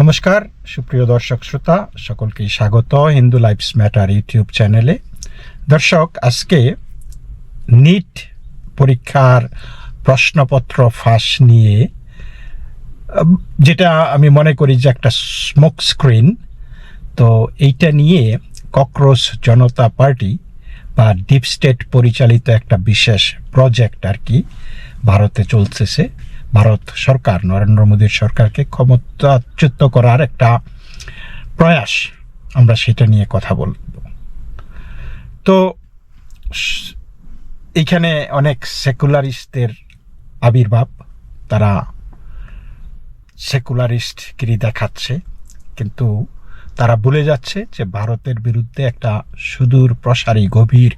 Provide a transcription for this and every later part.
নমস্কার সুপ্রিয় দর্শক শ্রোতা, সকলকে স্বাগত হিন্দু লাইফস ম্যাটার ইউটিউব চ্যানেলে। দর্শক, আজকে নিট পরীক্ষার প্রশ্নপত্র ফাঁস নিয়ে, যেটা আমি মনে করি যে একটা স্মোক স্ক্রিন, তো এইটা নিয়ে ককরোচ জনতা পার্টি বা ডিপ স্টেট পরিচালিত একটা বিশেষ প্রজেক্ট আর কি ভারতে চলতেছে। ভারত সরকার, নরেন্দ্র মোদীর সরকারকে ক্ষমতাচ্যুত করার একটা প্রয়াস, আমরা সেটা নিয়ে কথা বলব। তো এইখানে অনেক সেকুলারিস্টদের আবির্ভাব, তারা সেকুলারিস্টগিরি দেখাচ্ছে, কিন্তু তারা ভুলে যাচ্ছে যে ভারতের বিরুদ্ধে একটা সুদূর প্রসারী গভীর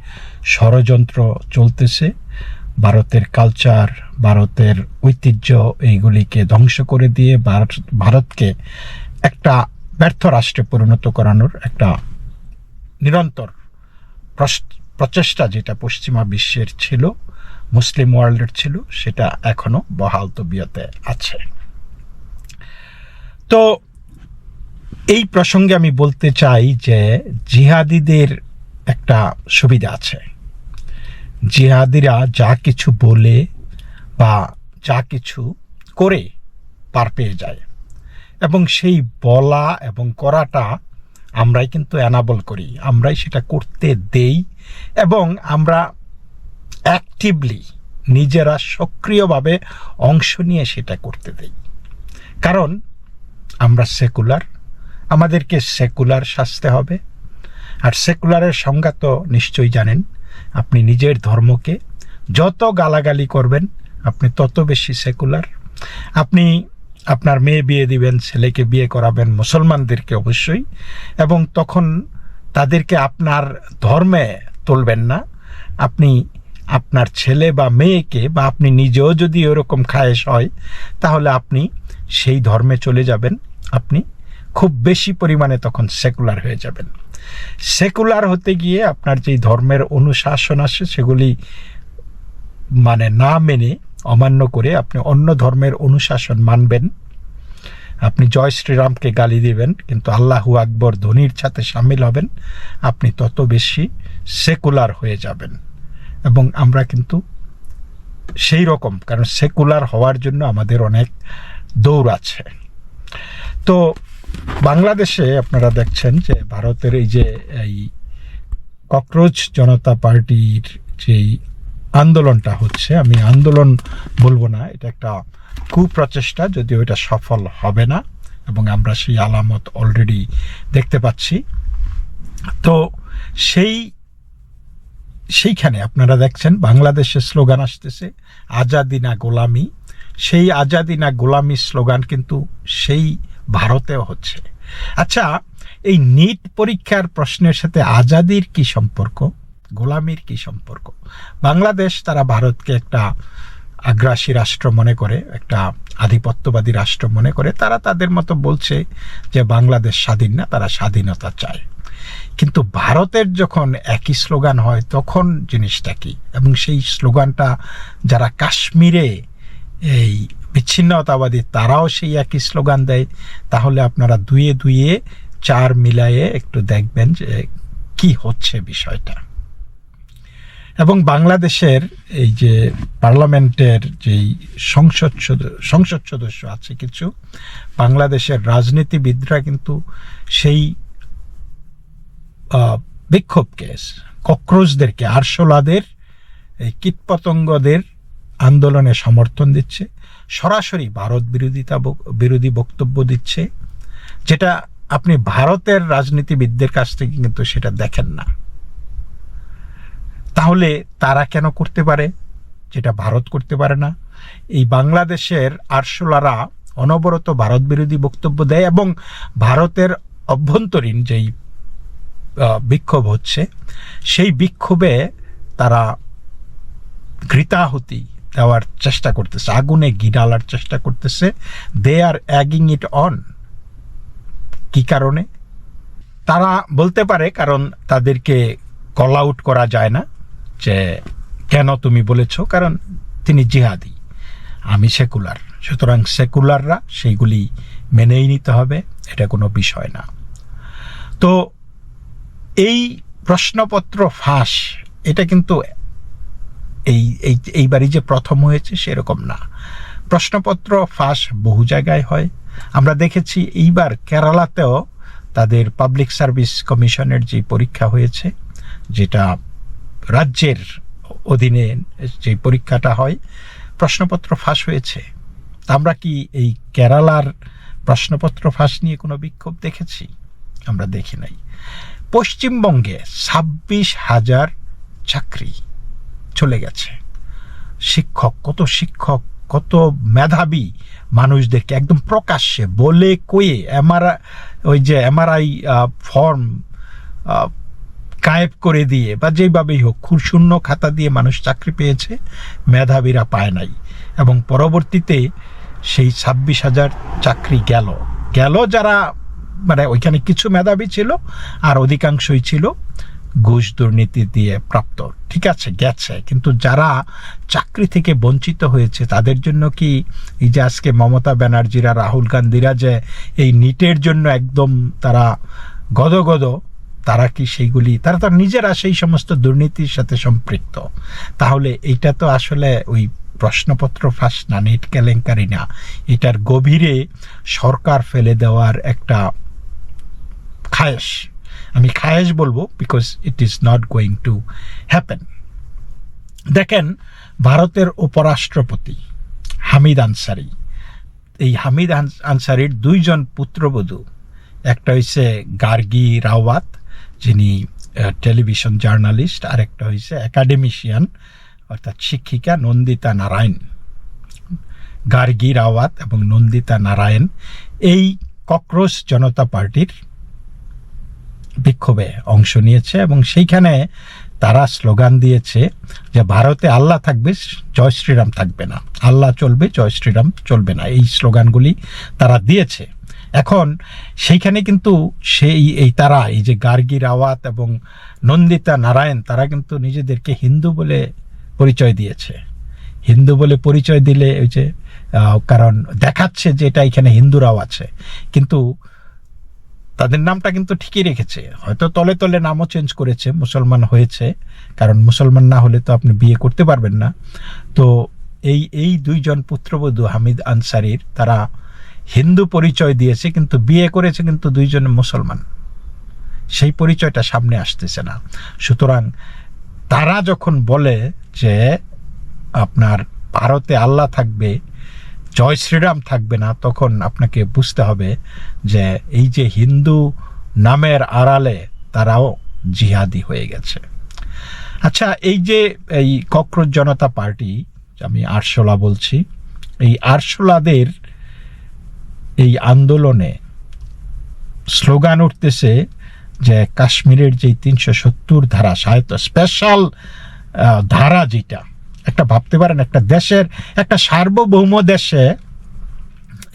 ষড়যন্ত্র চলতেছে। ভারতের কালচার, ভারতের ঐতিহ্য, এইগুলিকে ধ্বংস করে দিয়ে ভারতকে একটা ব্যর্থ রাষ্ট্রে পরিণত করানোর একটা নিরন্তর প্রচেষ্টা, যেটা পশ্চিমা বিশ্বের ছিল, মুসলিম ওয়ার্ল্ডের ছিল, সেটা এখনো বহাল তবিয়তে আছে। তো এই প্রসঙ্গে আমি বলতে চাই যে জিহাদিদের একটা সুবিধা আছে। জিহাদিরা যা কিছু বলে বা যা কিছু করে পার পেয়ে যায়, এবং সেই বলা এবং করাটা আমরাই কিন্তু অ্যানাবল করি, আমরাই সেটা করতে দেই, এবং আমরা অ্যাক্টিভলি নিজেরা সক্রিয়ভাবে অংশ নিয়ে সেটা করতে দেই। কারণ আমরা সেকুলার, আমাদেরকে সেকুলার সাজতে হবে। আর সেকুলারের সংজ্ঞা তো নিশ্চয়ই জানেন, আপনি নিজের ধর্মকে যত গালাগালি করবেন আপনি তত বেশি সেকুলার। আপনি আপনার মেয়ে বিয়ে দিবেন, ছেলেকে বিয়ে করাবেন, মুসলমানদেরকে অবশ্যই, এবং তখন তাদেরকে আপনার ধর্মে তুলবেন না। আপনি আপনার ছেলে বা মেয়েকে, বা আপনি নিজেও যদি এরকম খায়েশ হয়, তাহলে আপনি সেই ধর্মে চলে যাবেন। আপনি খুব বেশি পরিমাণে তখন সেকুলার হয়ে যাবেন। সেকুলার হতে গিয়ে আপনার যেই ধর্মের অনুশাসন আছে সেগুলি মানে না মেনে, অমান্য করে আপনি অন্য ধর্মের অনুশাসন মানবেন। আপনি জয় শ্রীরামকে গালি দিবেন কিন্তু আল্লাহু আকবর ধ্বনির সাথে সামিল হবেন, আপনি তত বেশি সেকুলার হয়ে যাবেন। এবং আমরা কিন্তু সেই রকম, কারণ সেকুলার হওয়ার জন্য আমাদের অনেক দৌড় আছে। তো বাংলাদেশে আপনারা দেখছেন যে ভারতের এই ককরোচ জনতা পার্টির যেই আন্দোলনটা হচ্ছে, আমি আন্দোলন বলবো না, এটা একটা কুপ্রচেষ্টা, যদিও এটা সফল হবে না, এবং আমরা সেই আলামত অলরেডি দেখতে পাচ্ছি। তো সেইখানে আপনারা দেখছেন বাংলাদেশের স্লোগান আসতেছে আজাদি না গোলামি। সেই আজাদি না গোলামি স্লোগান কিন্তু সেই ভারতেও হচ্ছে। আচ্ছা, এই নিট পরীক্ষার প্রশ্নের সাথে আজাদির কি সম্পর্ক, গোলামির কি সম্পর্ক? বাংলাদেশ, তারা ভারতকে একটা আগ্রাসী রাষ্ট্র মনে করে, একটা আধিপত্যবাদী রাষ্ট্র মনে করে। তারা তাদের মতো বলছে যে বাংলাদেশ স্বাধীন না, তারা স্বাধীনতা চায়। কিন্তু ভারতের যখন একই স্লোগান হয় তখন জিনিসটা কি? এবং সেই স্লোগানটা যারা কাশ্মীরে এই বিচ্ছিন্নতাবাদী, তারাও সেই একই স্লোগান দেয়। তাহলে আপনারা দুয়ে দুয়ে চার মিলায়ে একটু দেখবেন যে কি হচ্ছে বিষয়টা। এবং বাংলাদেশের এই যে পার্লামেন্টের যেই সংসদ সদস্য আছে কিছু, বাংলাদেশের রাজনীতিবিদরা কিন্তু সেই বিক্ষোভকে, ককরোচদেরকে, আরশোলাদের, এই কীটপতঙ্গদের আন্দোলনে সমর্থন দিচ্ছে, সরাসরি ভারত বিরোধী বক্তব্য দিচ্ছে, যেটা আপনি ভারতের রাজনীতিবিদদের কাছ থেকে কিন্তু সেটা দেখেন না। তাহলে তারা কেন করতে পারে যেটা ভারত করতে পারে না? এই বাংলাদেশের আরশোলারা অনবরত ভারত বিরোধী বক্তব্য দেয়, এবং ভারতের অভ্যন্তরীণ যেই বিক্ষোভ হচ্ছে, সেই বিক্ষোভে তারা ঘৃতাহুতি দেওয়ার চেষ্টা করতেছে, আগুনে ঘি ঢালার চেষ্টা করতেছে। দে আর অ্যাগিং ইট অন। কি কারণে? তারা বলতে পারে কারণ তাদেরকে কল আউট করা যায় না যে কেন তুমি বলেছ, কারণ তিনি জিহাদি, আমি সেকুলার, সুতরাং সেকুলাররা সেইগুলি মেনেই নিতে হবে, এটা কোনো বিষয় না। তো এই প্রশ্নপত্র ফাঁস এটা কিন্তু এইবারই যে প্রথম হয়েছে সেরকম না। প্রশ্নপত্র ফাঁস বহু জায়গায় হয়। আমরা দেখেছি এইবার কেরালাতেও তাদের পাবলিক সার্ভিস কমিশনের যে পরীক্ষা হয়েছে, যেটা রাজ্যের অধীনে যে পরীক্ষাটা হয়, প্রশ্নপত্র ফাঁস হয়েছে। আমরা কি এই কেরালার প্রশ্নপত্র ফাঁস নিয়ে কোনো বিক্ষোভ দেখেছি? আমরা দেখি নাই। পশ্চিমবঙ্গে 26,000 চাকরি চলে গেছে। শিক্ষক কত মেধাবী মানুষদেরকে একদম প্রকাশ্যে বলে কয়ে এমআরআই ফর্ম গায়েব করে দিয়ে বা যেভাবেই হোক শূন্য খাতা দিয়ে মানুষ চাকরি পেয়েছে, মেধাবীরা পায় নাই। এবং পরবর্তীতে সেই 26,000 চাকরি গেল যারা মানে ওইখানে কিছু মেধাবী ছিল, আর অধিকাংশই ছিল ঘুষ দুর্নীতি দিয়ে প্রাপ্ত। ঠিক আছে, গেছে, কিন্তু যারা চাকরি থেকে বঞ্চিত হয়েছে তাদের জন্য কি এই যে আজকে মমতা ব্যানার্জিরা, রাহুল গান্ধীরা যে এই নিটের জন্য একদম তারা গদগদ, তারা কি সেইগুলি, তারা তো নিজেরা সেই সমস্ত দুর্নীতির সাথে সম্পৃক্ত। তাহলে এইটা তো আসলে ওই প্রশ্নপত্র ফাঁস না, নিট কেলেঙ্কারি না, এটার গভীরে সরকার ফেলে দেওয়ার একটা খায়েশ। আমি খায়েশ বলবো, because it is not going to happen. দেখেন, ভারতের উপরাষ্ট্রপতি হামিদ আনসারি, এই হামিদ আনসারির 2জন পুত্রবধূ, একটা হইছে গার্গী রাওয়াত, যিনি টেলিভিশন জার্নালিস্ট, আর একটা হইছে একাডেমিশিয়ান অর্থাৎ শিক্ষিকা নন্দিতা নারায়ণ। গার্গী রাওয়াত এবং নন্দিতা নারায়ণ এই ককরোচ জনতা পার্টির বিক্ষোভে অংশ নিয়েছে এবং সেইখানে তারা স্লোগান দিয়েছে যে ভারতে আল্লাহ থাকবে, জয় শ্রীরাম থাকবে না, আল্লাহ চলবে, জয় শ্রীরাম চলবে না। এই স্লোগানগুলি তারা দিয়েছে। এখন সেইখানে কিন্তু তারা এই যে গার্গী রাওয়াত এবং নন্দিতা নারায়ণ, তারা কিন্তু নিজেদেরকে হিন্দু বলে পরিচয় দিয়েছে। হিন্দু বলে পরিচয় দিলে ওই যে কারণ দেখাচ্ছে যে এটা এখানে হিন্দুরাও আছে, কিন্তু তাদের নামটা কিন্তু ঠিকই রেখেছে। হয়তো তলে তলে নামও চেঞ্জ করেছে, মুসলমান হয়েছে, কারণ মুসলমান না হলে তো আপনি বিয়ে করতে পারবেন না। তো এই 2জন পুত্রবধূ হামিদ আনসারির, তারা হিন্দু পরিচয় দিয়েছে কিন্তু বিয়ে করেছে কিন্তু 2জন মুসলমান। সেই পরিচয়টা সামনে আসতেছে না। সুতরাং তারা যখন বলে যে আপনার ভারতে আল্লাহ থাকবে, জয় শ্রীরাম থাকবে না, তখন আপনাকে বুঝতে হবে যে এই যে হিন্দু নামের আড়ালে তারাও জিহাদি হয়ে গেছে। আচ্ছা, এই যে এই ককরোচ জনতা পার্টি, আমি আরশোলা বলছি, এই আরশোলাদের এই আন্দোলনে স্লোগান উঠতেছে যে কাশ্মীরের যে 370 ধারা, স্পেশাল ধারা, যেটা একটা ভাবতে পারেন একটা দেশের, একটা সার্বভৌম দেশে,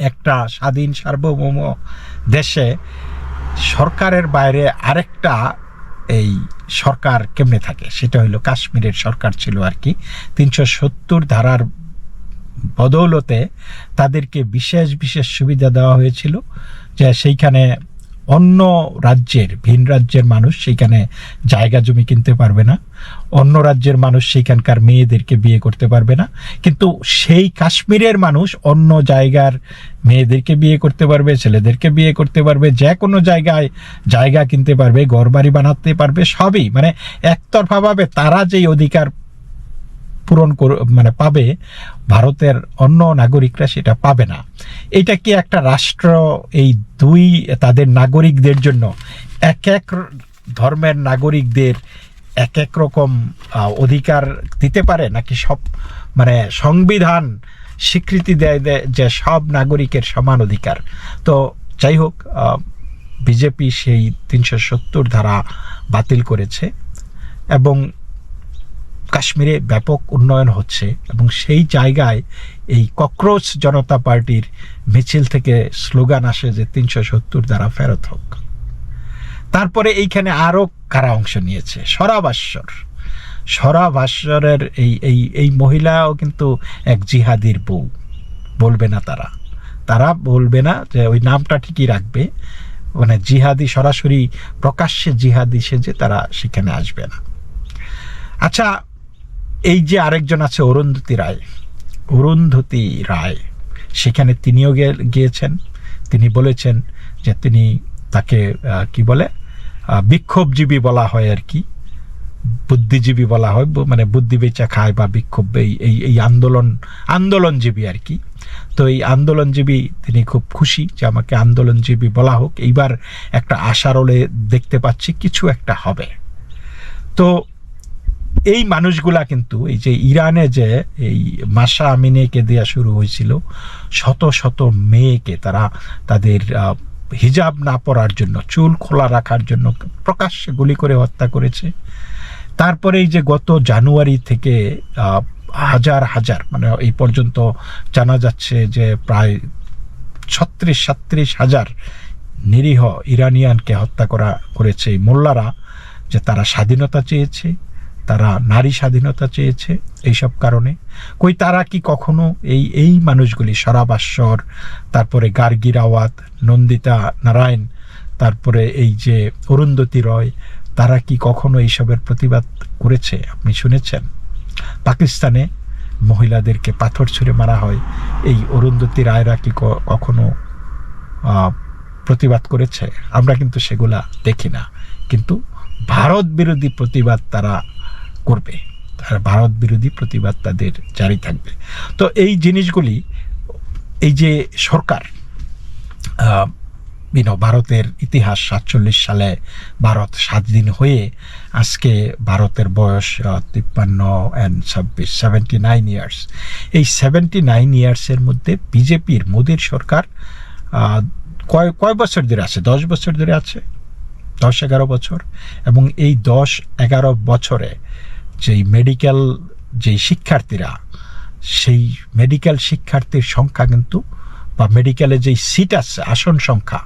একটা স্বাধীন সার্বভৌম দেশে সরকারের বাইরে আরেকটা এই সরকার কেমনে থাকে, সেটা হইলো কাশ্মীরের সরকার ছিল আর কি। 370 ধারার বদৌলতে তাদেরকে বিশেষ বিশেষ সুবিধা দেওয়া হয়েছিল, যে সেইখানে অন্য রাজ্যের, ভিন রাজ্যের মানুষ সেইখানে জায়গা জমি কিনতে পারবে না, অন্য রাজ্যের মানুষ সেইখানকার মেয়েদেরকে বিয়ে করতে পারবে না, কিন্তু সেই কাশ্মীরের মানুষ অন্য জায়গার মেয়েদেরকে বিয়ে করতে পারবে, ছেলেদেরকে বিয়ে করতে পারবে, যে কোনো জায়গায় জায়গা কিনতে পারবে, ঘরবাড়ি বানাতে পারবে, সবই মানে একতরফাভাবে তারা যেই অধিকার পূরণ মানে পাবে, ভারতের অন্য নাগরিকরা সেটা পাবে না। এটা কি একটা রাষ্ট্র এই তাদের নাগরিকদের জন্য এক এক ধর্মের নাগরিকদের এক এক রকম অধিকার দিতে পারে নাকি? সব মানে সংবিধান স্বীকৃতি দেয় যে সব নাগরিকের সমান অধিকার। তো যাই হোক, বিজেপি সেই 370 ধারা বাতিল করেছে এবং কাশ্মীরে ব্যাপক উন্নয়ন হচ্ছে, এবং সেই জায়গায় এই ককরোচ জনতা পার্টির মিছিল থেকে স্লোগান আসে যে 370 ধারা ফেরত হোক। তারপরে এইখানে আরো কারা অংশ নিয়েছে? সরা ভাস্বরের এই মহিলাও কিন্তু এক জিহাদির বউ, বলবে না তারা, তারা বলবে না, যে ওই নামটা ঠিকই রাখবে, মানে জিহাদি, সরাসরি প্রকাশ্যে জিহাদি সেজে তারা সেখানে আসবে না। আচ্ছা, এই যে আরেকজন আছে অরুন্ধতী রায়, সেখানে তিনিও গিয়েছেন। তিনি বলেছেন যে তাকে কি বলে, বিক্ষোভজীবী বলা হয় আর কি, বুদ্ধিজীবী বলা হয়, মানে বুদ্ধি বেচা খায় বা বিক্ষোভ, এই আন্দোলনজীবী আর কি। তো এই আন্দোলনজীবী, তিনি খুব খুশি যে আমাকে আন্দোলনজীবী বলা হোক, এইবার একটা আশার আলো দেখতে পাচ্ছি, কিছু একটা হবে। তো এই মানুষগুলা কিন্তু এই যে ইরানে যে এই মাশা আমিনেকে দেওয়া শুরু হয়েছিল, শত শত মেয়েকে তারা তাদের হিজাব না পরার জন্য, চুল খোলা রাখার জন্য প্রকাশ্যে গুলি করে হত্যা করেছে। তারপরে এই যে গত জানুয়ারি থেকে হাজার হাজার, মানে এই পর্যন্ত জানা যাচ্ছে যে প্রায় 36-37 নিরীহ ইরানিয়ানকে হত্যা করেছে এই মোল্লারা, যে তারা স্বাধীনতা চেয়েছে, তারা নারী স্বাধীনতা চেয়েছে। এইসব কারণে তারা কি কখনো এই মানুষগুলি, সরাবাশ্বর, তারপরে গার্গী রাওয়াত, নন্দিতা নারায়ণ, তারপরে এই যে অরুন্ধতী রয়, তারা কি কখনো এইসবের প্রতিবাদ করেছে? আপনি শুনেছেন? পাকিস্তানে মহিলাদেরকে পাথর ছুঁড়ে মারা হয়, এই অরুন্ধতী রায়রা কি কখনো প্রতিবাদ করেছে? আমরা কিন্তু সেগুলা দেখি না। কিন্তু ভারত বিরোধী প্রতিবাদ তারা করবে, ভারত বিরোধী প্রতিবাদ তাদের জারি থাকবে। তো এই জিনিসগুলি, এই যে সরকার, ভারতের ইতিহাস, 47 সালে ভারত স্বাধীন হয়ে আজকে ভারতের বয়স 53 and 26, 79 ইয়ার্স। এই 79 ইয়ার্সের মধ্যে বিজেপির, মোদির সরকার কয় বছর ধরে আছে? 10 বছর ধরে আছে, 10-11 বছর। এবং এই 10-11 বছরে যেই মেডিকেল, যেই শিক্ষার্থীরা, সেই মেডিকেল শিক্ষার্থীর সংখ্যা কিন্তু, বা মেডিকেলে যেই সিট আছে, আসন সংখ্যা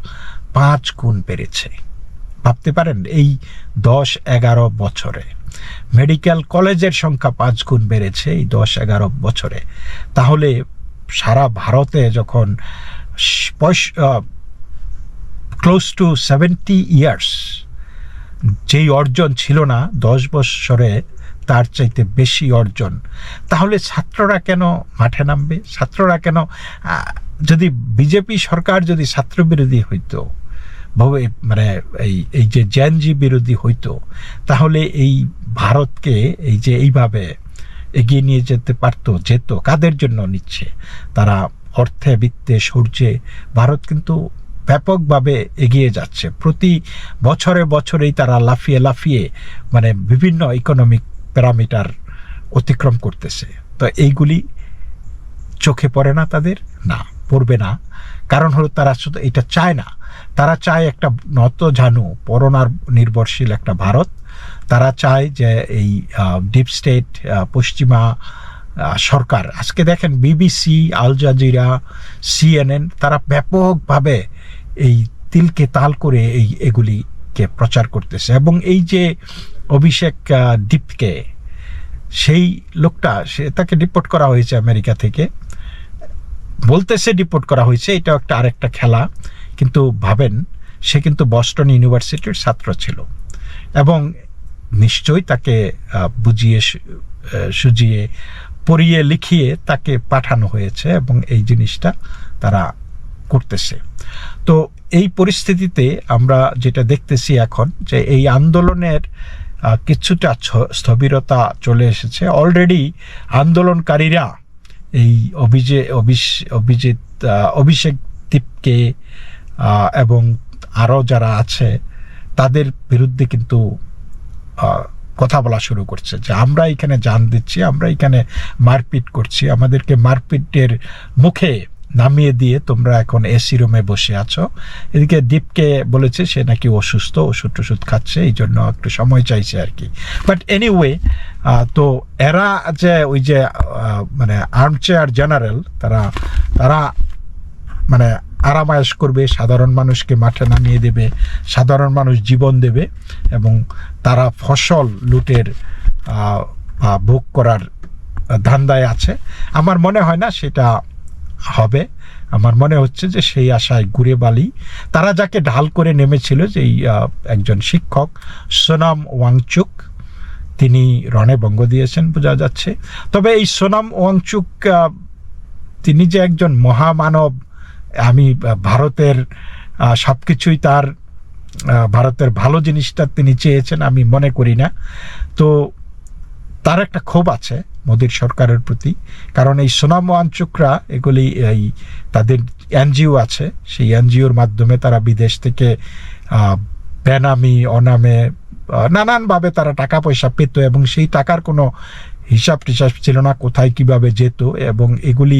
5 গুণ বেড়েছে। ভাবতে পারেন, এই 10-11 বছরে মেডিকেল কলেজের সংখ্যা 5 গুণ বেড়েছে এই 10-11 বছরে। তাহলে সারা ভারতে যখন ক্লোজ টু 70 ইয়ার্স যেই অর্জন ছিল না 10 বছরে, তার চাইতে বেশি অর্জন, তাহলে ছাত্ররা কেন মাঠে নামবে? ছাত্ররা কেন, যদি বিজেপি সরকার যদি ছাত্র বিরোধী হইতো, মানে এই যে জেনজি বিরোধী হইতো, তাহলে এই ভারতকে এই যে এইভাবে এগিয়ে নিয়ে যেতে পারতো, কাদের জন্য নিচ্ছে? তারা অর্থে, বিত্তে, সূর্যে ভারত কিন্তু ব্যাপকভাবে এগিয়ে যাচ্ছে। প্রতি বছরেই তারা লাফিয়ে মানে বিভিন্ন ইকোনমিক প্যারামিটার অতিক্রম করতেছে। তো এইগুলি চোখে পড়ে না তাদের? না, পড়বে না। কারণ হলো তারা শুধু এটা চায় না, তারা চায় একটা নতজানু, পরনার নির্ভরশীল একটা ভারত। তারা চায় যে এই ডিপ স্টেট, পশ্চিমা সরকার, আজকে দেখেন বিবিসি, আল জাজিরা, CNN, তারা ব্যাপকভাবে এই তিলকে তাল করে এগুলিকে প্রচার করতেছে। এবং এই যে অভিষেক দীপকে, সেই লোকটা, তাকে ডিপোর্ট করা হয়েছে আমেরিকা থেকে, বলতেছে ডিপোর্ট করা হয়েছে, এটা একটা আরেকটা খেলা। কিন্তু ভাবেন, সে কিন্তু বস্টন ইউনিভার্সিটির ছাত্র ছিল, এবং নিশ্চয়ই তাকে বুঝিয়ে সুজিয়ে পড়িয়ে লিখিয়ে তাকে পাঠানো হয়েছে, এবং এই জিনিসটা তারা করতেছে। তো এই পরিস্থিতিতে আমরা যেটা দেখতেছি এখন, যে এই আন্দোলনের কিছুটা স্থবিরতা চলে এসেছে। অলরেডি আন্দোলনকারীরা এই অভিষেক দীপকে এবং আরও যারা আছে তাদের বিরুদ্ধে কিন্তু কথা বলা শুরু করছে, যে আমরা এখানে জান দিচ্ছি, আমরা এখানে মারপিট করছি, আমাদেরকে মারপিটের মুখে নামিয়ে দিয়ে তোমরা এখন এসি রুমে বসে আছো। এদিকে দীপকে বলেছে সে নাকি অসুস্থ, ওষুধ খাচ্ছে, এই জন্য একটু সময় চাইছে আর কি। বাট এনিওয়ে, তো এরা যে ওই যে মানে আর্মচেয়ার জেনারেল, তারা মানে আরামায়েশ করবে, সাধারণ মানুষকে মাঠে নামিয়ে দেবে, সাধারণ মানুষ জীবন দেবে, এবং তারা ফসল লুটের ভোগ করার ধান্দায় আছে। আমার মনে হয় না সেটা হবে। আমার মনে হচ্ছে যে সেই আশায় ঘুরে বালি। তারা যাকে ঢাল করে নেমেছিল, যে একজন শিক্ষক সোনাম ওয়াংচুক, তিনি রণে ভঙ্গ দিয়েছেন বোঝা যাচ্ছে। তবে এই সোনাম ওয়াংচুক তিনি যে একজন মহামানব, আমি ভারতের সব কিছুই তার ভারতের ভালো জিনিসটা তিনি চেয়েছেন আমি মনে করি না। তো তার একটা ক্ষোভ আছে মোদির সরকারের প্রতি, কারণ এই সোনাম ওয়াংচুকরা এগুলি এই তাদের এনজিও আছে, সেই এনজিওর মাধ্যমে তারা বিদেশ থেকে বেনামি অনামে নানানভাবে তারা টাকা পয়সা পেত, এবং সেই টাকার কোনো হিসাব টিসাব ছিল না কোথায় কিভাবে যেত, এবং এগুলি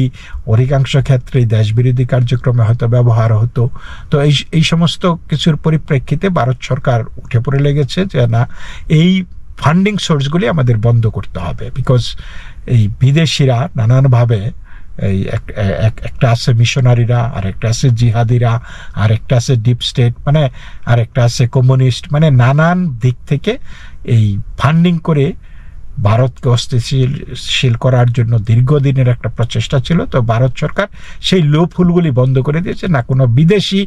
অধিকাংশ ক্ষেত্রেই দেশবিরোধী কার্যক্রমে হয়তো ব্যবহার হতো। তো এই সমস্ত কিছুর পরিপ্রেক্ষিতে ভারত সরকার উঠে পড়ে লেগেছে যে না, এই ফান্ডিং সোর্সগুলি আমাদের বন্ধ করতে হবে, বিকজ এই বিদেশিরা নানানভাবে এই একটা আছে মিশনারিরা, আর একটা আছে জিহাদিরা, আর একটা আছে ডিপ স্টেট, মানে আর একটা আছে কমিউনিস্ট, মানে নানান দিক থেকে এই ফান্ডিং করে ভারতকে অস্থিতিশীল করার জন্য দীর্ঘদিনের একটা প্রচেষ্টা ছিল। তো ভারত সরকার সেই লোফুলগুলি বন্ধ করে দিয়েছে, না কোনো বিদেশি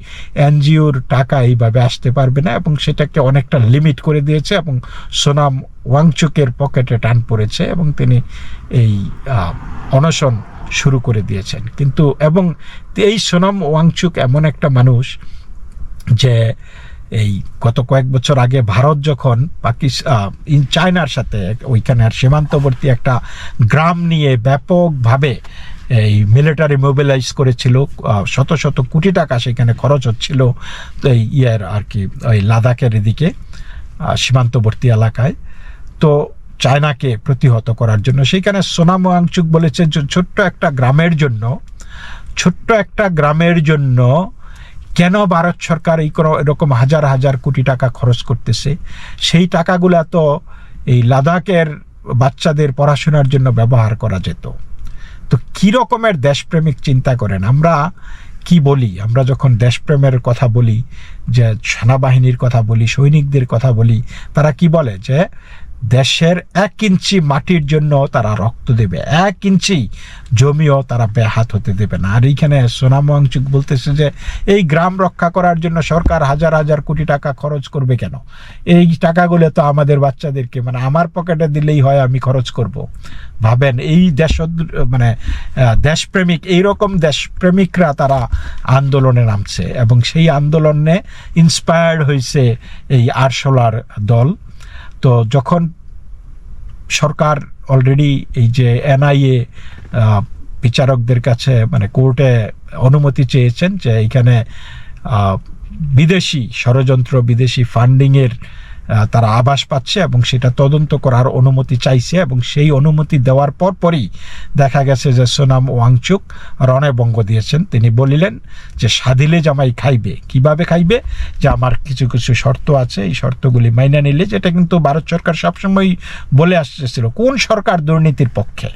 এনজিওর টাকা এইভাবে আসতে পারবে না, এবং সেটাকে অনেকটা লিমিট করে দিয়েছে, এবং সোনাম ওয়াংচুকের পকেটে টান পড়েছে এবং তিনি এই অনশন শুরু করে দিয়েছেন। কিন্তু এবং এই সোনাম ওয়াংচুক এমন একটা মানুষ যে এই গত কয়েক বছর আগে ভারত যখন চায়নার সাথে ওইখানে সীমান্তবর্তী একটা গ্রাম নিয়ে ব্যাপকভাবে এই মিলিটারি মোবিলাইজ করেছিল, শত শত কোটি টাকা সেখানে খরচ হচ্ছিল এই আর কি ওই লাদাখের এদিকে সীমান্তবর্তী এলাকায়, তো চায়নাকে প্রতিহত করার জন্য সেইখানে সোনাম ওয়াংচুক বলেছে যে ছোট্ট একটা গ্রামের জন্য কেন ভারত সরকার এরকম হাজার হাজার কোটি টাকা খরচ করতেছে, সেই টাকাগুলো তো এই লাদাখের বাচ্চাদের পড়াশোনার জন্য ব্যবহার করা যেত। তো কি রকমের দেশপ্রেমিক চিন্তা করেন। আমরা কি বলি, আমরা যখন দেশপ্রেমের কথা বলি, যে সেনাবাহিনীর কথা বলি, সৈনিকদের কথা বলি, তারা কি বলে যে দেশের 1 ইঞ্চি মাটির জন্য তারা রক্ত দেবে, 1 ইঞ্চি জমিও তারা বেহাত হতে দেবে না। আর এইখানে সোনাম ওয়াংচুক বলতেছে যে এই গ্রাম রক্ষা করার জন্য সরকার হাজার হাজার কোটি টাকা খরচ করবে কেন, এই টাকাগুলো তো আমাদের বাচ্চাদেরকে, মানে আমার পকেটে দিলেই হয়, আমি খরচ করব। ভাবেন এই দেশপ্রেমিক, এইরকম দেশপ্রেমিকরা তারা আন্দোলনে নামছে, এবং সেই আন্দোলনে ইন্সপায়ার্ড হয়েছে এই আরশোলার দল। তো যখন সরকার অলরেডি এই যে এনআইএ বিচারকদের কাছে মানে কোর্টে অনুমতি চেয়েছেন যে এইখানে বিদেশি ষড়যন্ত্র, বিদেশি ফান্ডিংয়ের তারা আভাস পাচ্ছে, এবং সেটা তদন্ত করার অনুমতি চাইছে, এবং সেই অনুমতি দেওয়ার পরই দেখা গেছে যে সোনাম ওয়াংচুক রণে ভঙ্গ দিয়েছেন। তিনি বলিলেন যে সাধিলে জামাই খাইবে। কিভাবে খাইবে, যে আমার কিছু কিছু শর্ত আছে, এই শর্তগুলি মাইনা নিলে, যেটা কিন্তু ভারত সরকার সবসময় বলে আসতেছিল। কোন সরকার দুর্নীতির পক্ষে?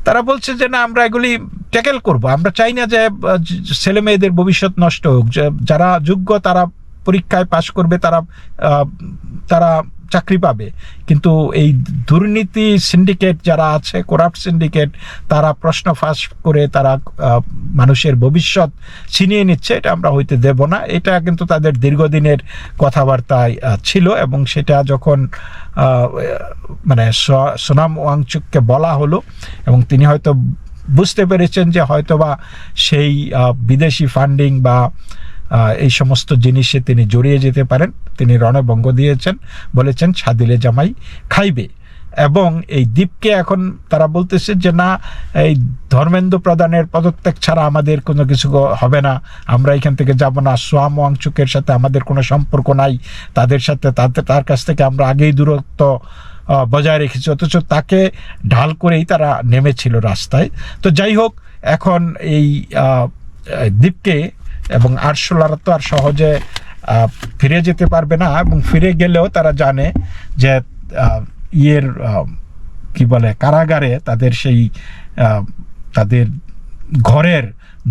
তারা বলছে যে না, আমরা এগুলি ট্যাকেল করব, আমরা চাই না যে ছেলে মেয়েদের ভবিষ্যৎ নষ্ট হোক, যারা যোগ্য তারা পরীক্ষায় পাশ করবে, তারা চাকরি পাবে, কিন্তু এই দুর্নীতি সিন্ডিকেট যারা আছে, করাপ্ট সিন্ডিকেট, তারা প্রশ্ন ফাঁস করে তারা মানুষের ভবিষ্যৎ ছিনিয়ে নিচ্ছে, এটা আমরা হইতে দেব না। এটা কিন্তু তাদের দীর্ঘদিনের কথাবার্তায় ছিল, এবং সেটা যখন মানে সোনাম ওয়াংচুককে বলা হলো, এবং তিনি হয়তো বুঝতে পেরেছেন যে হয়তোবা সেই বিদেশি ফান্ডিং বা এই সমস্ত জিনিসে তিনি জড়িয়ে যেতে পারেন, তিনি রণভঙ্গ দিয়েছেন, বলেছেন সাদিলে জামাই খাইবে। এবং এই দ্বীপকে এখন তারা বলতেছে যে না, এই ধর্মেন্দ্র প্রধানের পদত্যাগ ছাড়া আমাদের কোনো কিছু হবে না, আমরা এখান থেকে যাব না, সোনাম ওয়াংচুকের সাথে আমাদের কোনো সম্পর্ক নাই, তাদের সাথে তার কাছ থেকে আমরা আগেই দূরত্ব বজায় রেখেছি, অথচ তাকে ঢাল করেই তারা নেমেছিল রাস্তায়। তো যাই হোক, এখন এই দ্বীপকে এবং আরশোলারা তো আর সহজে ফিরে যেতে পারবে না, এবং ফিরে গেলেও তারা জানে যে কি বলে কারাগারে তাদের সেই তাদের ঘরের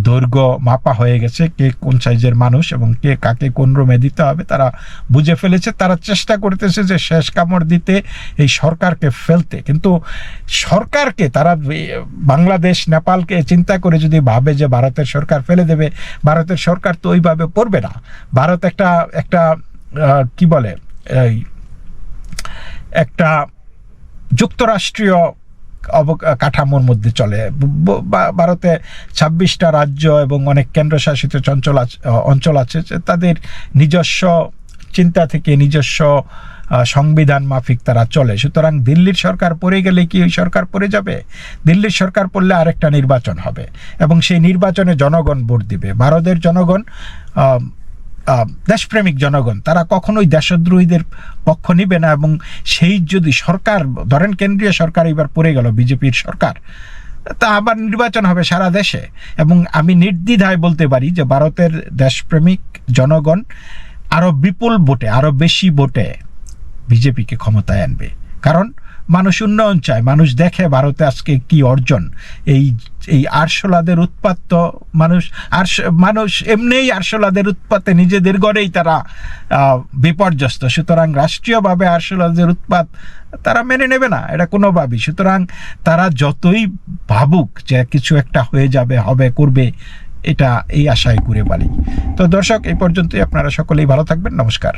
দৈর্ঘ্য মাপা হয়ে গেছে, কে কোন সাইজের মানুষ এবং কে কাকে কোন রুমে দিতে হবে তারা বুঝে ফেলেছে। তারা চেষ্টা করতেছে যে শেষ কামড় দিতে এই সরকারকে ফেলতে, কিন্তু সরকারকে তারা বাংলাদেশ নেপালকে চিন্তা করে যদি ভাবে যে ভারতের সরকার ফেলে দেবে, ভারতের সরকার তো ওইভাবে পড়বে না। ভারত একটা কি বলে একটা যুক্তরাষ্ট্রীয় কাঠামোর মধ্যে চলে। ভারতে 26টা রাজ্য এবং অনেক কেন্দ্রশাসিত অঞ্চল আছে, তাদের নিজস্ব চিন্তা থেকে নিজস্ব সংবিধান মাফিক তারা চলে। সুতরাং দিল্লির সরকার পড়ে গেলে কি ওই সরকার পড়ে যাবে? দিল্লির সরকার পড়লে আরেকটা নির্বাচন হবে এবং সেই নির্বাচনে জনগণ ভোট দিবে। ভারতের জনগণ দেশপ্রেমিক জনগণ, তারা কখনোই দেশদ্রোহীদের পক্ষ নিবে না। এবং সেই যদি সরকার ধরেন কেন্দ্রীয় সরকার এবার পড়ে গেল, বিজেপির সরকার, তা আবার নির্বাচন হবে সারা দেশে এবং আমি নির্দ্বিধায় বলতে পারি যে ভারতের দেশপ্রেমিক জনগণ আরো বিপুল ভোটে, আরো বেশি ভোটে বিজেপিকে ক্ষমতায় আনবে। কারণ মানুষ উন্নয়ন চায়, মানুষ দেখে ভারতে আজকে কি অর্জন। এই আরশোলাদের উৎপাত তো মানুষ এমনিই আরশোলাদের উৎপাতে নিজেদের ঘরেই তারা বিপর্যস্ত। সুতরাং রাষ্ট্রীয়ভাবে আরশোলাদের উৎপাত তারা মেনে নেবে না, এটা কোনোভাবেই। সুতরাং তারা যতই ভাবুক যে কিছু একটা হয়ে যাবে, হবে, করবে, এটা এই আশায় ঘুরে বালি। তো দর্শক, এই পর্যন্তই। আপনারা সকলেই ভালো থাকবেন। নমস্কার।